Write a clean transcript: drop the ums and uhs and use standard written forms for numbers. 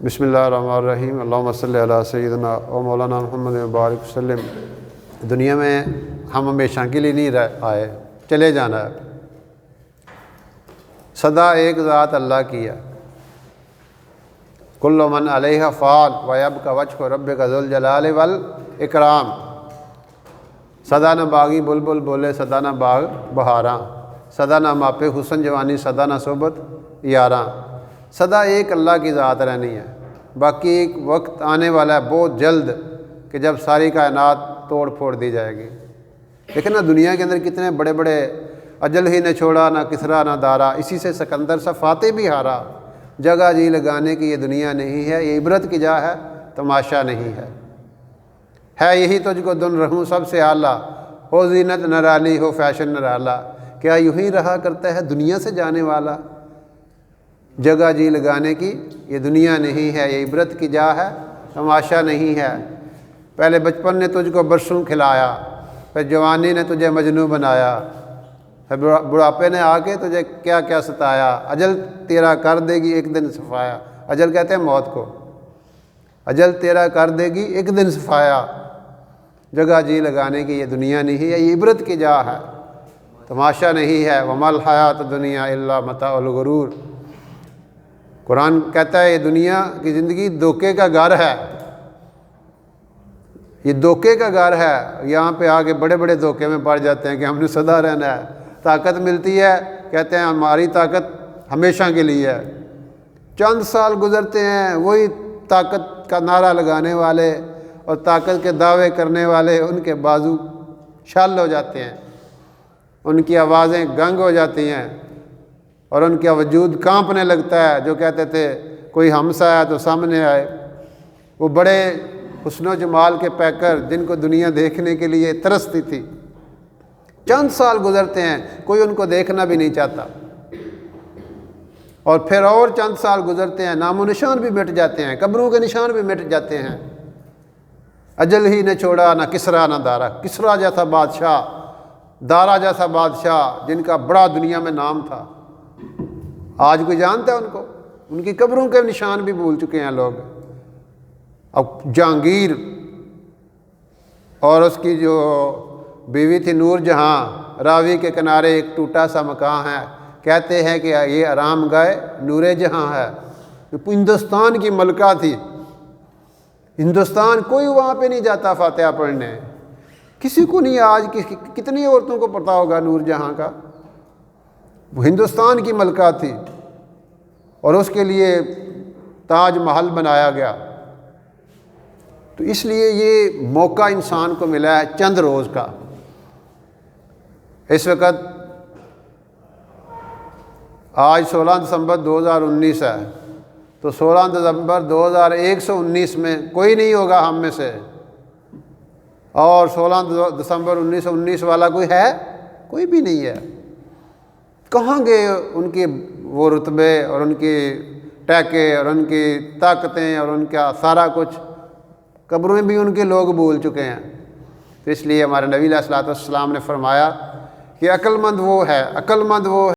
بسم اللہ الرحمن الرحیم اللہم صلی علی سیدنا و مولانا محمد مبارک وسلم۔ دنیا میں ہم ہمیشہ کے لیے نہیں آئے، چلے جانا ہے۔ سدا ایک ذات اللہ کی ہے۔ کل من علیہ فان ویبقی وجہ ربک ذو الجلال والاکرام۔ سدا نہ باغی بلبل بولے، سدا نہ باغ بہاراں، سدا نہ ماپے حسن جوانی، سدا نہ صحبت یاراں۔ سدا ایک اللہ کی ذات رہنی ہے، باقی ایک وقت آنے والا ہے بہت جلد کہ جب ساری کائنات توڑ پھوڑ دی جائے گی۔ لیکن نا دنیا کے اندر کتنے بڑے بڑے اجل ہی نے چھوڑا، نہ کسرا نہ دارا، اسی سے سکندر سا فاتح بھی ہارا۔ جگہ جی لگانے کی یہ دنیا نہیں ہے، یہ عبرت کی جا ہے، تماشا نہیں ہے۔ ہے یہی تجھ کو دن رہوں سب سے اعلیٰ، ہو زینت نرالی ہو فیشن نرالا۔ کیا یوں ہی رہا کرتا ہے دنیا سے جانے والا؟ جگہ جی لگانے کی یہ دنیا نہیں ہے، یہ عبرت کی جا ہے، تماشا نہیں ہے۔ پہلے بچپن نے تجھ کو برسوں کھلایا، پھر جوانی نے تجھے مجنوں بنایا، پھر بڑھاپے نے آ کے تجھے کیا کیا ستایا۔ اجل تیرا کر دے گی ایک دن صفایا۔ اجل کہتے ہیں موت کو، اجل تیرا کر دے گی ایک دن صفایا۔ جگہ جی لگانے کی یہ دنیا نہیں ہے، یہ عبرت کی جا ہے، تماشا نہیں ہے۔ وما الحیات الدنیا الا متاع الغرور۔ قرآن کہتا ہے یہ دنیا کی زندگی دھوکے کا گھر ہے، یہ دھوکے کا گھر ہے۔ یہاں پہ آ کے بڑے بڑے دھوکے میں پڑ جاتے ہیں کہ ہم نے سدا رہنا ہے۔ طاقت ملتی ہے، کہتے ہیں ہماری طاقت ہمیشہ کے لیے ہے۔ چند سال گزرتے ہیں، وہی طاقت کا نعرہ لگانے والے اور طاقت کے دعوے کرنے والے، ان کے بازو شل ہو جاتے ہیں، ان کی آوازیں گنگ ہو جاتی ہیں اور ان کا وجود کانپنے لگتا ہے۔ جو کہتے تھے کوئی ہمسا ہے تو سامنے آئے، وہ بڑے حسن و جمال کے پیکر جن کو دنیا دیکھنے کے لیے ترستی تھی، چند سال گزرتے ہیں کوئی ان کو دیکھنا بھی نہیں چاہتا، اور پھر اور چند سال گزرتے ہیں، نام و نشان بھی مٹ جاتے ہیں، قبروں کے نشان بھی مٹ جاتے ہیں۔ اجل ہی نے چھوڑا نہ کسرا نہ دارا۔ کسرا جیسا بادشاہ، دارا جیسا بادشاہ جن کا بڑا دنیا میں نام تھا، آج کوئی جانتا ہے ان کو؟ ان کی قبروں کے نشان بھی بھول چکے ہیں لوگ۔ اب جہانگیر اور اس کی جو بیوی تھی نور جہاں، راوی کے کنارے ایک ٹوٹا سا مکان ہے، کہتے ہیں کہ یہ آرام گاہ نور جہاں ہے۔ ہندوستان کی ملکہ تھی، ہندوستان کوئی وہاں پہ نہیں جاتا فاتحہ پڑھنے، کسی کو نہیں۔ آج کتنی عورتوں کو پتہ ہوگا نور جہاں کا؟ وہ ہندوستان کی ملکہ تھی اور اس کے لیے تاج محل بنایا گیا۔ تو اس لیے یہ موقع انسان کو ملا ہے چند روز کا۔ اس وقت آج 16 دسمبر 2019 ہے، تو 16 دسمبر 2119 میں کوئی نہیں ہوگا ہم میں سے، اور 16 دسمبر 1919 والا کوئی ہے؟ کوئی بھی نہیں ہے۔ کہاں گئے ان کے وہ رتبے اور ان کی ٹیکے اور ان کی طاقتیں اور ان کا سارا کچھ؟ قبروں میں بھی ان کے لوگ بھول چکے ہیں۔ تو اس لیے ہمارے نبی علیہ الصلوۃ والسلام نے فرمایا کہ عقل مند وہ ہے